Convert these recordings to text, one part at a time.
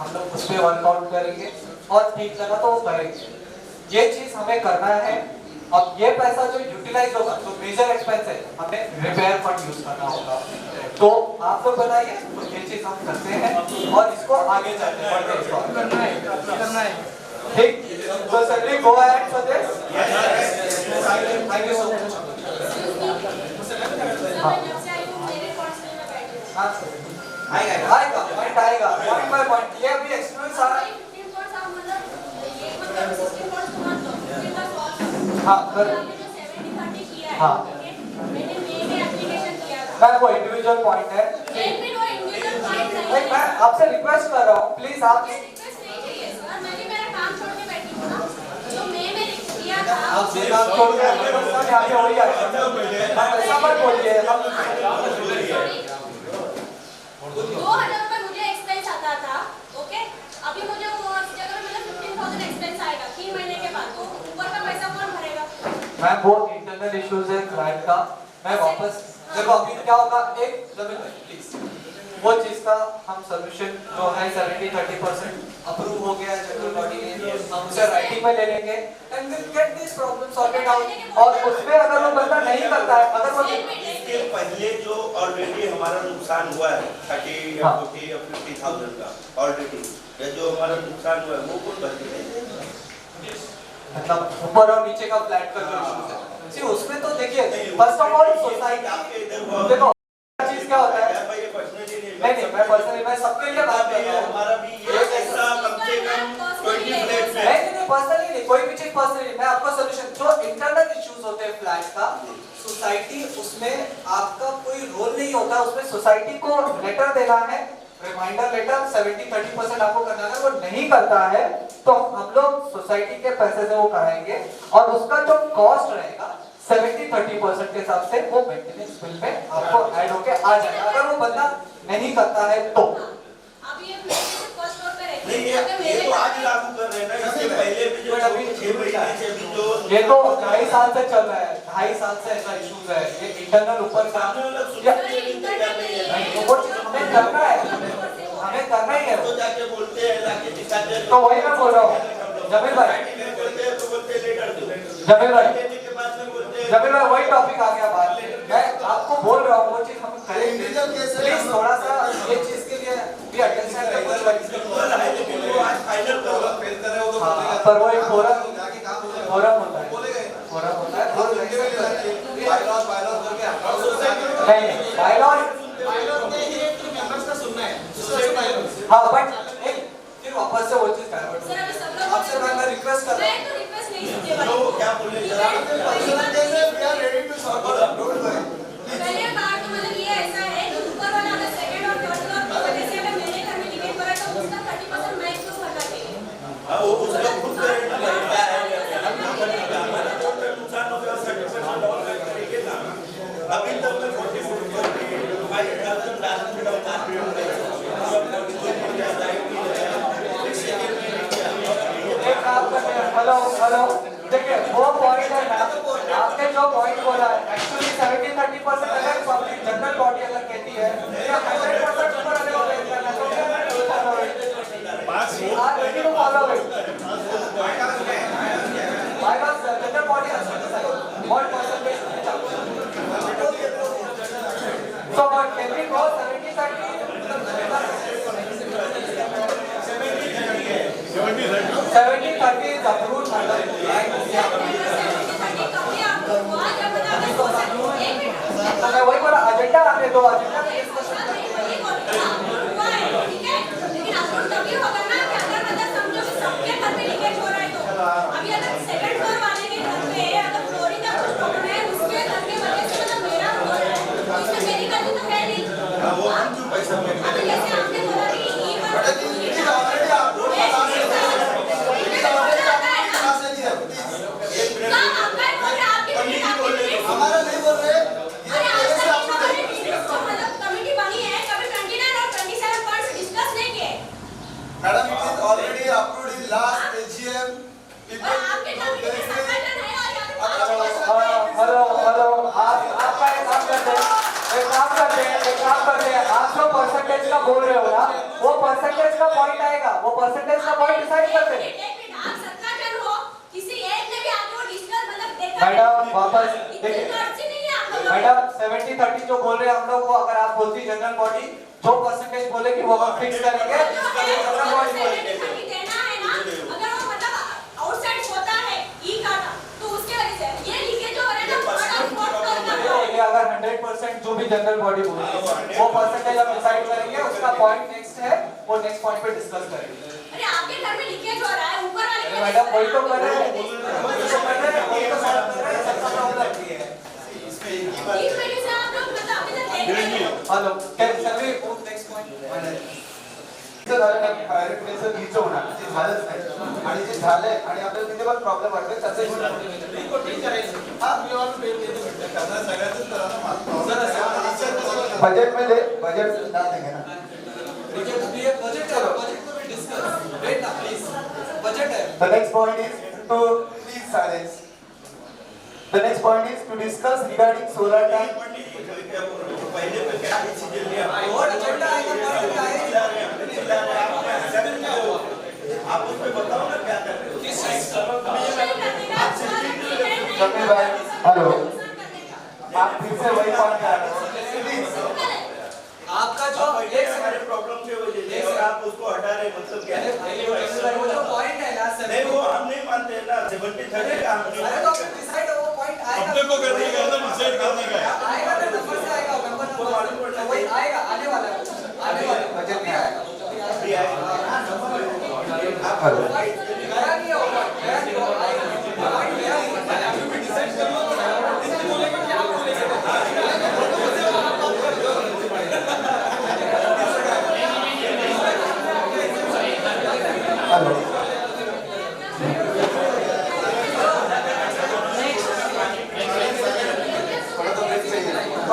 हम लोग उस पर वर्कआउट करेंगे और ठीक लगा तो वो करेंगे। ये चीज हमें करना है। अब ये पैसा जो यूटिलाइज होगा तो मेजर एक्सपेंस है, हमें रिपेयर फंड यूज करना होगा। तो आप लोग बताइए, तो ये चीज हम करते हैं और इसको आगे जाते हैं, बढ़ते इसको करना है। ठीक, तो sir go ahead for this. Thank you so much. हाँ आएगा पॉइंट आएगा, पॉइंट बाय पॉइंट। ये अभी एक्सपीरियंस आ रहा है। हाँ हाँ मैं वो इंडिविजुअल पॉइंट है। मैं आपसे रिक्वेस्ट कर रहा हूँ प्लीज आप काम छोड़ के आगे हो ही ऐसा मत बोलिए। 2000 रुपए मुझे एक्सपेंस आता था, ओके। अभी मुझे वो जगह मतलब 15,000 एक्सपेंस आएगा 3 महीने के बाद, तो ऊपर का पैसा कौन भरेगा? मैं वो इंटरनल इश्यूज है क्लाइंट का, मैं वापस देखो अभी क्या होगा। एक प्लीज वो चीज का हम सोल्यूशन जो है 70-30% अप्रूव हो गया जनरल बॉडी ने, हम उसे राइटिंग में ले लेंगे and will get this problem sorted out. और उसमें अगर वो बंदा नहीं करता है, अगर वो इसके पहले जो ऑलरेडी हमारा नुकसान हुआ है 30 या 40 या 50,000 का ऑलरेडी, ये जो हमारा नुकसान हुआ है वो कौन भरेगा? मतलब ऊपर और नीचे का फ्लैट का जो इशू है, सी उसमें तो देखिए फर्स्ट ऑफ ऑल सोसाइटी देखो चीज क्या होता है। नहीं मैं पर्सनली मैं सबके लिए बात कर रहा हूं। हमारा भी ये ऐसा कम से कम 20 फ्लैट है। नहीं पर्सनली नहीं, कोई भी चीज पर्सनली। मैं आपको सॉल्यूशन जो इंटरनल इश्यूज होते हैं फ्लैट का, सोसाइटी उसमें आपका कोई रोल नहीं होता। उसमें सोसाइटी को लेटर देना है, रिमाइंडर लेटर 70-30% आपको करना है। अगर वो नहीं करता है तो हम लोग सोसाइटी के पैसे से वो कराएंगे और उसका जो कॉस्ट रहेगा 70-30% के हिसाब से वो मेंटेनेंस बिल में आपको ऐड होके आ जाएगा। अगर वो बंदा नहीं करता है तो अब ये फर्स्ट फ्लोर पे रहती नहीं है, ये तो आज लागू कर रहे हैं ना, इससे पहले भी जो अभी 6 महीने से भी जो ये तो 2.5 साल से चल रहा है। 2.5 साल से ऐसा इश्यूज है। ये इंटरनल ऊपर का वो चीज हमें करना है, हमें करना ही है। तो जाके बोलते हैं, जाके दिखाते हैं। तो वही मैं बोल रहा हूँ जमीर भाई, जमीर भाई वही टॉपिक आ गया बात। मैं आपको बोल रहा हूँ वो चीज हम करेंगे। प्लीज थोड़ा सा ये चीज के लिए भी अटेंशन है। पर वो एक फोरम होता है, फोरम होता है। नहीं बायलॉज हाँ बट फिर वापस से वो चीज आपसे मैं रिक्वेस्ट कर रहा हूँ। क्या बोले पहले बात तो मतलब ये ऐसा है कि ऊपर वाला अगर सेकंड और थर्ड फ्लोर की वजह से अगर मेरे घर में लीकेज हो रहा है तो उसका 30% मैं क्यों भरना चाहिए? हां वो उसका खुद करेंगे लगता है नुकसान हो गया 30% डबल करेंगे ना। अभी तक मैं 40 भाई हेलो देखिए वो पॉइंट है ना, आपने जो पॉइंट बोला एक्चुअली 70-30% अगर पब्लिक जनरल बॉडी अगर कहती है या 100% ऊपर आने वाला है तो आप ready to follow it. By god general body what percentage so what can we go 70-30 70-30 is approved मैं वही बोला एजेंडा आने दो, एजेंडा में डिस्कशन करते हैं। ठीक है लेकिन अप्रूव तभी होगा ना कि अगर मतलब समझो कि सबके घर पे लीकेज हो रहा है तो अभी अगर सेकंड फ्लोर वाले के घर पे अगर फ्लोरिंग का कुछ प्रॉब्लम है उसके घर के वजह से मतलब मेरा हो रहा है तो इसमें मेरी गलती तो है नहीं। वो हम क्यों पैसा में अभी जैसे आपने बोला कि हमारा नहीं बोल रहे कमेटी बनी है कभी 29 और 27 पॉइंट्स डिस्कस नहीं किए। Madam it is already approved in last AGM और आपके कमेटी में संगठन है और हेलो आपका एक काम करते हैं आप जो परसेंटेज का बोल रहे हो ना वो परसेंटेज का पॉइंट आएगा 70-30 जो बोल रहे हैं हम लोग, वो अगर आप बोलती जनरल बॉडी जो परसेंटेज बोले कि वो हम फिक्स करेंगे, जनरल बॉडी बोलेंगे। देना है ना, अगर वो मतलब आउटसाइड होता है ई का, तो उसके वजह से ये लीकेज हो रहा है ना, ये अगर 100% जो भी जनरल बॉडी बोलती है वो परसेंटेज हम डिसाइड करेंगे, उसका पॉइंट नेक्स्ट है, वो नेक्स्ट पॉइंट पे डिस्कस करेंगे। अरे आपके घर में लीकेज हो रहा है, ऊपर वाले के मैडम वही तो कर रहे हैं, वही तो सॉल्व कर रहे हैं, सबका प्रॉब्लम है। इस वजह से आप लोग मतलब अभी तक देख रहे हैं। Hello, can survey next point private place लीच होणार जे झालंच नाही आणि जे झालंय आणि आपल्याला तिथे पण प्रॉब्लेम वाटतोय तसंही बजट मध्ये बजट ना देंगे ना बजट है, बजट को भी डिस्कस वेट ना प्लीज, बजट है। The next point is to please silence. The next point is to discuss regarding solar tank. पहले पे क्या डिसीजन लिया और एजेंडा आएगा, पॉइंट आएगा, आप उस पे बताओ ना क्या कर रहे हो। किस चीज कपिल भाई हेलो, आप फिर से वही पॉइंट आ रहे हो प्लीज। आपका जो ये हमारे प्रॉब्लम के वजह से और आप उसको हटा रहे मतलब क्या है? वो जो पॉइंट है ना सर, नहीं वो हम नहीं मानते हैं ना 70-30 का हम नहीं अरे तो आपने डिसाइड वो पॉइंट आएगा, अपने को करने का तो डिसाइड करने का है। आएगा ना, नंबर से आएगा, नंबर वही आएगा, आने वाला है, आने वाला है, बजट में आएगा, अभी आएगा। हेलो पॉइंट गया नहीं होगा, गया नहीं होगा, आएगा, पॉइंट गया नहीं होगा, अभी भी डिसाइड कर लो, इसको बोलेंगे कि आप बोलेंगे hello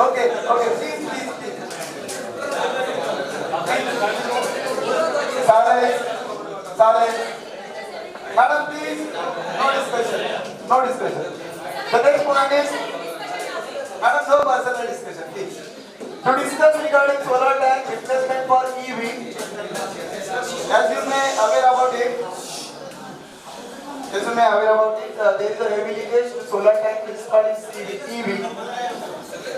okay okay please please silence silence madam please no discussion the next point is madam no personal discussion please to discuss regarding solar tank replacement for EV as you may aware about it there is a heavy leakage to solar tank installed in EV.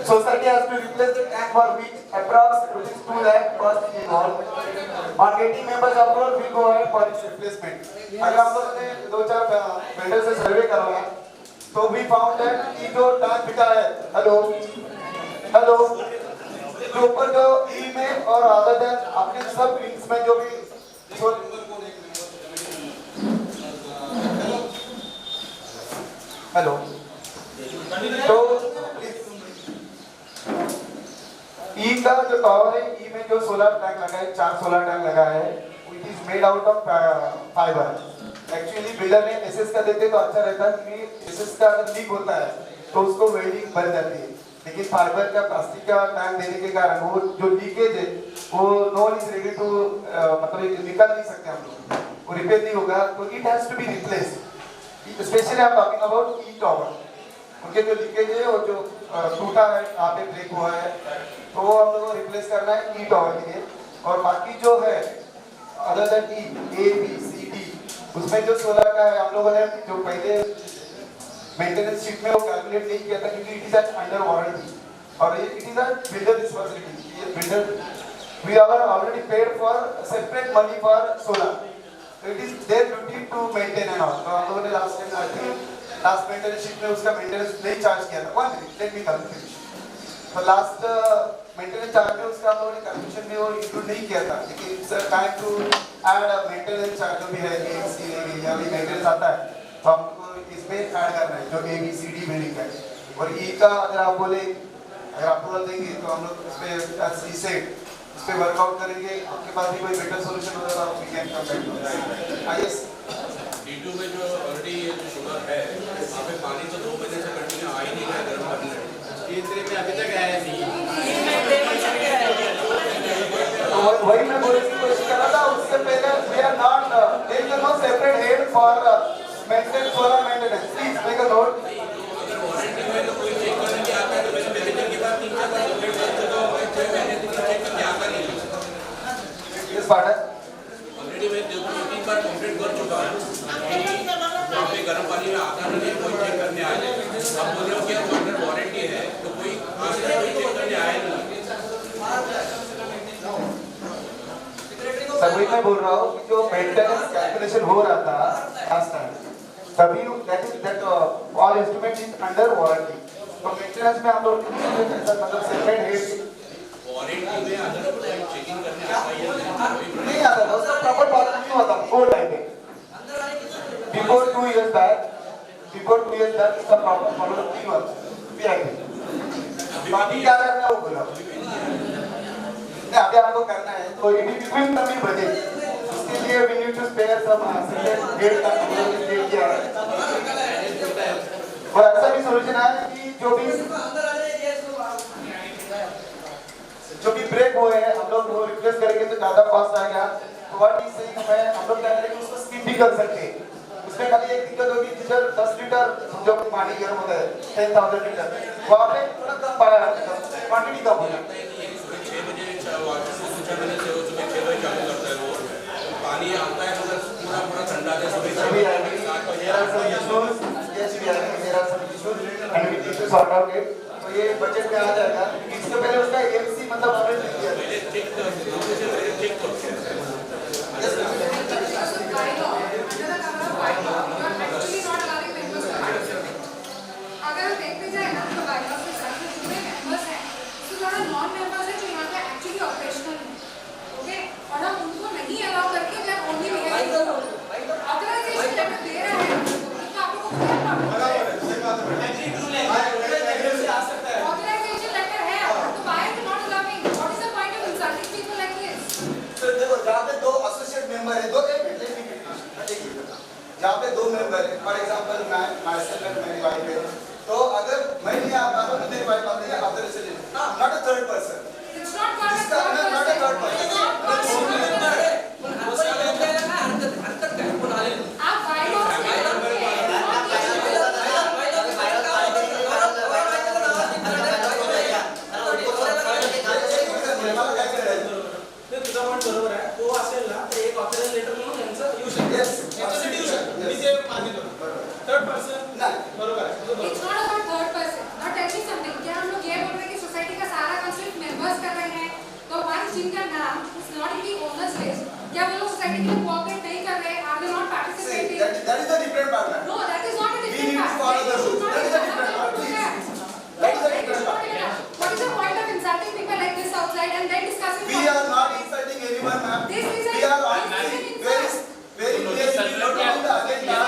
Society has to replace the tank for which approx rupees 2 lakh cost involved. On getting members approval, we go ahead for its replacement. अगर हम लोगों ने 2-4 vendor से सर्वे करवाया, तो we found that ये जो tank बिका है, हेलो, जो ऊपर जो ई में और अदर देन अपने सब लिंक्स में जो भी हेलो, तो ई का जो टावर है, ई में जो सोलर टैंक लगा है, 4 सोलर टैंक लगा है, it is made out of fibre. Actually builder ने एसएस का देते तो अच्छा रहता, क्योंकि एसएस का अगर लीक होता है तो उसको वेल्डिंग बन जाती है, लेकिन फाइबर का प्लास्टिक का टैंक देने के कारण वो जो लीकेज है वो no one is ready to मतलब निकाल नहीं सकते हम लोग, वो रिपेयर नहीं होगा, तो it has to be replaced. Specially I am talking about E tower, उनके जो लीकेज है वो जो टूटा है, यहाँ पे ब्रेक हुआ है, तो वो हम लोगों को रिप्लेस करना है ई टावर के लिए। और बाकी जो है other than E A B C D, उसमें जो सोलर का है हम लोगों ने जो पहले मेंटेनेंस शीट में वो कैलकुलेट नहीं किया था, क्योंकि इट इज अंडर वारंटी और it is a builder responsibility. Builder we are already paid for separate money for solar, it is their duty to maintain and all. तो हम लोगों ने लास्ट मेंटेनेंस शीट में उसका मेंटेनेंस नहीं charge किया था। One minute let me complete. तो लास्ट मेंटेनेंस चार्ज में उसका हम लोगों ने कंडीशन में वो इंक्लूड नहीं किया था, लेकिन sir time to add maintenance charge जो भी है एसी या भी मेंटेनेंस आता है तो हमको इसमें ऐड करना है जो A B C D building का है। और ई का अगर आप बोले अगर अप्रूवल देंगे तो हम लोग इस पे इस पे वर्कआउट करेंगे, आपके पास भी कोई बेटर सॉल्यूशन होगा तो आप we can come back to yes. D2 में जो ऑलरेडी ये जो शुगर है, वहाँ पे पानी तो 2 महीने से कंटिन्यू आ ही नहीं रहा है गर्म पानी में, तीसरे में अभी तक आया नहीं। वही मैं बोलने की कोशिश कर रहा था, उससे पहले we are not there is no separate head for maintenance solar maintenance, please make a note. अगर वारंटी में तो कोई चेक करने के आता है तो मैंने मैनेजर के पास 3-4 बार कंप्लेंट कर चुका हूँ, 6 महीने तक चेक करके आता नहीं। इस पार्ट ऑलरेडी मैं 2-3 बार कंप्लेंट कर चुका हूँ वहाँ पे गर्म पानी में आता नहीं है, कोई चेक करने आ जाए। आप बोल रहे हो कि अंडर वारंटी है तो कोई आज तक कोई चेक करने तब वही मैं बोल रहा हूँ कि जो मेंटेनेंस कैलकुलेशन हो रहा था लास्ट टाइम, तभी that all instrument is under warranty. तो मेंटेनेंस में हम लोग मतलब सेपरेट हेड वारंटी में अगर कोई चेकिंग करने आता है या नहीं आता था, उसका प्रॉपर फॉलो नहीं होता वो टाइम पे। बिफोर 2 years बैक इसका प्रॉपर फॉलो नहीं हुआ वीआईपी। बाकी क्या करना है वो बोला नहीं, अभी हमको करना है तो इट तभी बजट, उसके लिए we need to spare some separate date का दे दिया है। और ऐसा भी सॉल्यूशन है कि जो भी ब्रेक हुए हैं हम लोग वो रिप्लेस करेंगे तो ज्यादा कॉस्ट आएगा। तो व्हाट इज सेइंग मैं हम लोग क्या करेंगे उसको स्किप भी कर सकते हैं। उसमें खाली एक दिक्कत होगी जिधर 10 लीटर जो पानी गर्म होता है 10,000 लीटर वहाँ पे थोड़ा कम पाया क्वांटिटी कम होगा। 6 बजे सुबह 6 बजे चालू करता है वो पानी आता है मतलब पूरा ठंडा है सभी आएंगे मेरा सब इश्यूज यस भी आएंगे मेरा सब issues and we need to sort out it. तो ये बजट में आ जाएगा। इससे पहले उसका एमसी मतलब आपने लिख दिया पहले ठीक करते हैं अगर हम देखते जाए ना तो बाईपास के साथ जो मेंबर्स हैं तो ज़्यादा नॉन मेंबर्स हैं जो यहाँ पे एक्चुअली ऑपरेशनल हैं, ओके, और हम उनको नहीं अलाउ करके वे ओनली ऑथराइजेशन लेटर दे रहे हैं तो आप लोगों को क्या ऑथराइजेशन लेटर है तो why are you not allowing? What is the point of insulting people like this? Sir देखो जहाँ पे 2 एसोसिएट मेंबर है, 2 जहाँ पे 2 मेंबर है, फॉर एग्जांपल मैं माइसेल्फ एंड मेरी वाइफ है, तो अगर मैं नहीं आ पा रहा हूँ मेरी वाइफ आती है authorization not a third person. It's not not a third person. आप बाईपास बरोबर आहे तो असेल ना तर एक ऑथराइज लेटर म्हणून यांचं येऊ शकते त्याच्यासाठी येऊ शकते मी ते मान्य करतो थर्ड पर्सन बरोबर आहे It's not about third person. Now tell me something. क्या हम लोग ये बोल रहे हैं कि सोसाइटी का सारा कंसेप्ट मेंबर्स कर रहे हैं तो वंस जिनका नाम is not in the owners list क्या वो लोग सोसाइटी के लिए कोऑपरेट नहीं कर रहे? Are they not participating? That is a different part. No, that is not a We different need to part. follow the They should rules. not That is a different part. do that. That is a different part. What is the point of insulting people like this outside and then discussing? We are not insulting anyone, ma'am. This is We are an very clearly on the agenda.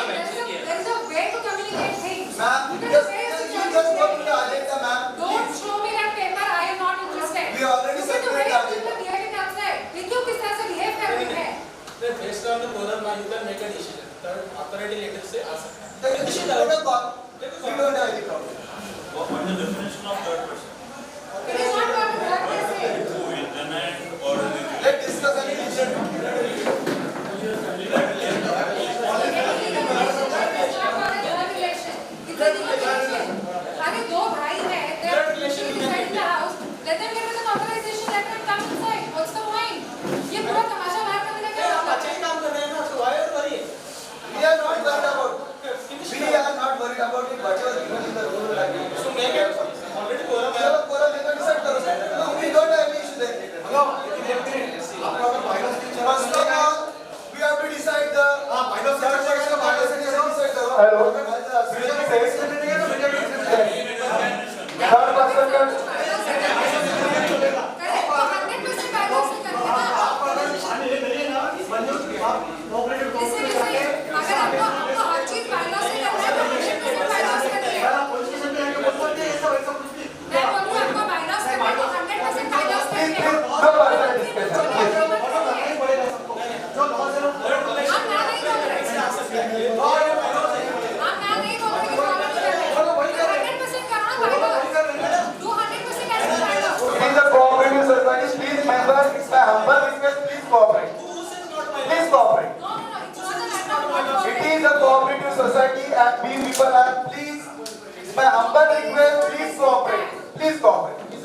there is a way to communicate things. Ma'am, There is a way you to just go to communicate. the agenda, ma'am. Don't show me that paper. I am not interested. We already Look at the way circulated people are behaving outside. देखियो किस तरह से behave कर रहे हैं. तर based on the coral you can make a decision तर authority letter से आ सकता है That is a protocol. We don't have any problem. What is the definition of third person? It is not about the third person. Who will enact or Let's discuss any issue. अरे दो भाई हैं, they are inside the house. Let them get an authorization letter and come inside. What's the point? ये पूरा तमाशा बाहर करने का क्या मतलब अच्छे काम कर रहे हैं ना तो why are worry We are not worried about. We are not worried about it. Whatever given in the rule like that. So make it already coral चलो कोरा लेकर decide करो. No, we don't have any issue there. First of all, we have to decide the third person decide करो. Hello. Third person का society and we people are please, it's my humble request, please cooperate. Please cooperate. We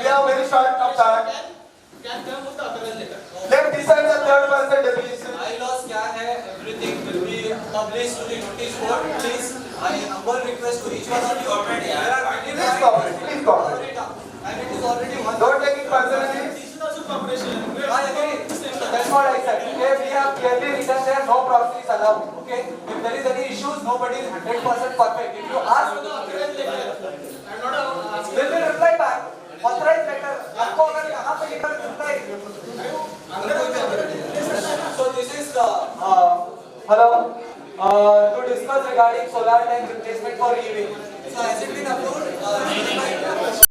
have very short of time. Can come with the authorize letter Let's decide the third person definition. bylaws क्या है? Everything will be published to the notice board. Please, I humble request to each one of you. Please cooperate. Please cooperate. And it is already one. Don't take it personally. This is also corporation I agree. So that's clearly written there, no proxy is allowed. Okay, if there is any issues, nobody is 100% perfect. If you ask, I'm not asking. they will reply back. Authorized letter. आपको अगर यहाँ पे लिखा मिलता है, so this is hello. To discuss regarding solar tank replacement for EV. So has it been approved?